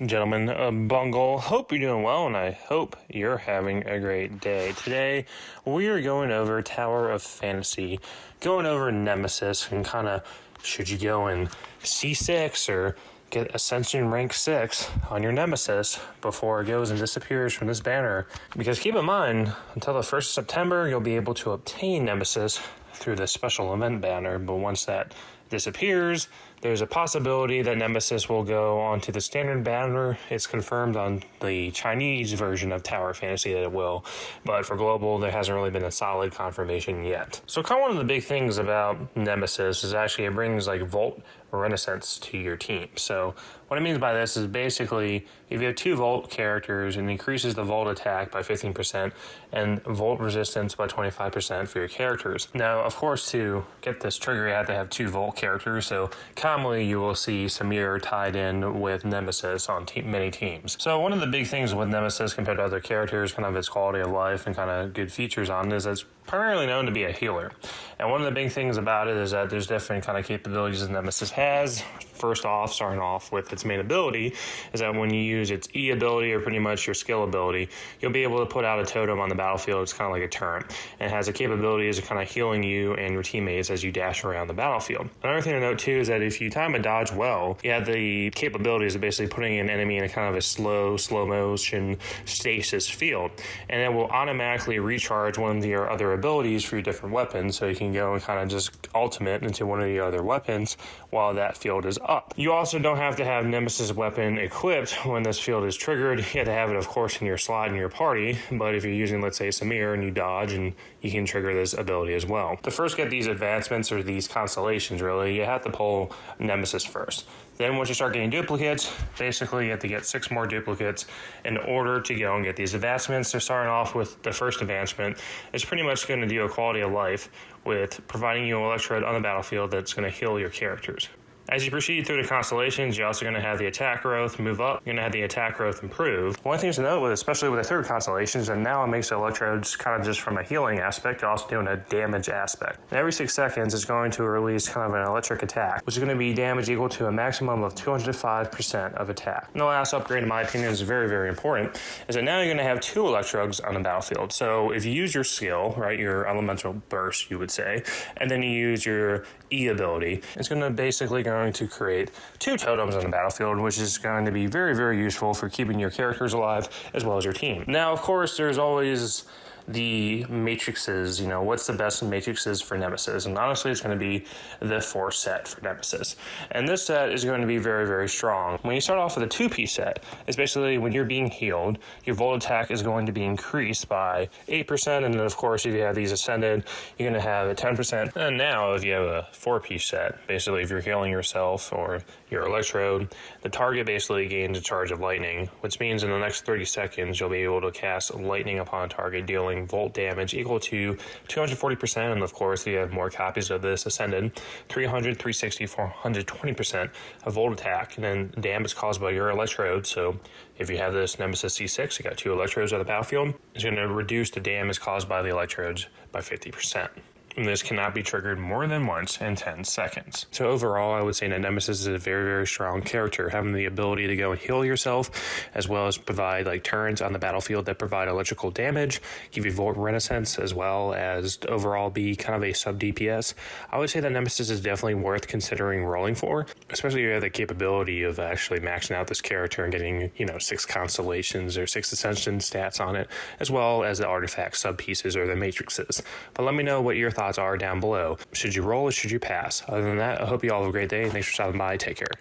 gentlemen, Bungle. Hope you're doing well, and I hope you're having a great day. Today, we are going over Tower of Fantasy, going over Nemesis, and kind of, should you go in C6 or get Ascension rank 6 on your Nemesis before it goes and disappears from this banner. Because keep in mind, until the 1st of September, you'll be able to obtain Nemesis through this special event banner, but once that disappears, there's a possibility that Nemesis will go onto the standard banner. It's confirmed on the Chinese version of Tower Fantasy that it will, but for global, there hasn't really been a solid confirmation yet. So kind of one of the big things about Nemesis is actually it brings like Volt Renaissance to your team. So what it means by this is basically if you have 2 Volt characters, it increases the Volt attack by 15% and Volt resistance by 25% for your characters. Now, of course, to get this trigger, you have to have 2 Volt characters, so commonly you will see Samir tied in with Nemesis on many teams. So one of the big things with Nemesis compared to other characters, kind of its quality of life and kind of good features on it, is it's primarily known to be a healer. And one of the big things about it is that there's different kind of capabilities that Nemesis has. First off, starting off with its main ability, is that when you use its E ability or pretty much your skill ability, you'll be able to put out a totem on the battlefield. It's kind of like a turret. And it has the capabilities of kind of healing you and your teammates as you dash around the battlefield. Another thing to note too is that if you time a dodge well, you have the capabilities of basically putting an enemy in a kind of a slow motion stasis field. And it will automatically recharge one of your other abilities for your different weapons, so you can go and kind of just ultimate into one of the other weapons while that field is up. You also don't have to have Nemesis weapon equipped when this field is triggered. You have to have it, of course, in your slot in your party, but if you're using, let's say, Samir and you dodge, and you can trigger this ability as well. To first get these advancements, or these constellations really, you have to pull Nemesis first. Then once you start getting duplicates, basically you have to get 6 more duplicates in order to go and get these advancements. So starting off with the first advancement, it's pretty much going to do a quality of life with providing you an electrode on the battlefield that's going to heal your characters. As you proceed through the constellations, you're also going to have the attack growth move up. You're going to have the attack growth improve. One thing to note, with, especially with the third constellation, is that now it makes the electrodes kind of just from a healing aspect, also doing a damage aspect. And every 6 seconds, it's going to release kind of an electric attack, which is going to be damage equal to a maximum of 205% of attack. And the last upgrade, in my opinion, is very, very important, is that now you're going to have 2 electrodes on the battlefield. So if you use your skill, right, your elemental burst, you would say, and then you use your E ability, it's going to basically going to create 2 totems on the battlefield, which is going to be very, very useful for keeping your characters alive as well as your team. Now, of course, there's always the matrices, you know, what's the best matrices for Nemesis? And honestly, it's going to be the 4 set for Nemesis. And this set is going to be very, very strong. When you start off with a 2-piece set, it's basically when you're being healed, your Volt attack is going to be increased by 8%. And then, of course, if you have these ascended, you're going to have a 10%. And now, if you have a 4-piece set, basically if you're healing yourself or your electrode, the target basically gains a charge of lightning, which means in the next 30 seconds, you'll be able to cast lightning upon a target, dealing Volt damage equal to 240%, and of course, if you have more copies of this ascended, 300, 360, 420% of Volt attack, and then damage caused by your electrode. So if you have this NEMESIS-C6, you got 2 electrodes on the battlefield, it's going to reduce the damage caused by the electrodes by 50%. And this cannot be triggered more than once in 10 seconds. So overall, I would say that Nemesis is a very, very strong character, having the ability to go and heal yourself, as well as provide like turns on the battlefield that provide electrical damage, give you Volt Renaissance, as well as overall be kind of a sub DPS. I would say that Nemesis is definitely worth considering rolling for, especially if you have the capability of actually maxing out this character and getting, you know, 6 constellations or 6 ascension stats on it, as well as the artifact sub pieces or the matrices. But let me know what your thoughts are down below. Should you roll or should you pass? Other than that, I hope you all have a great day. Thanks for stopping by. Take care.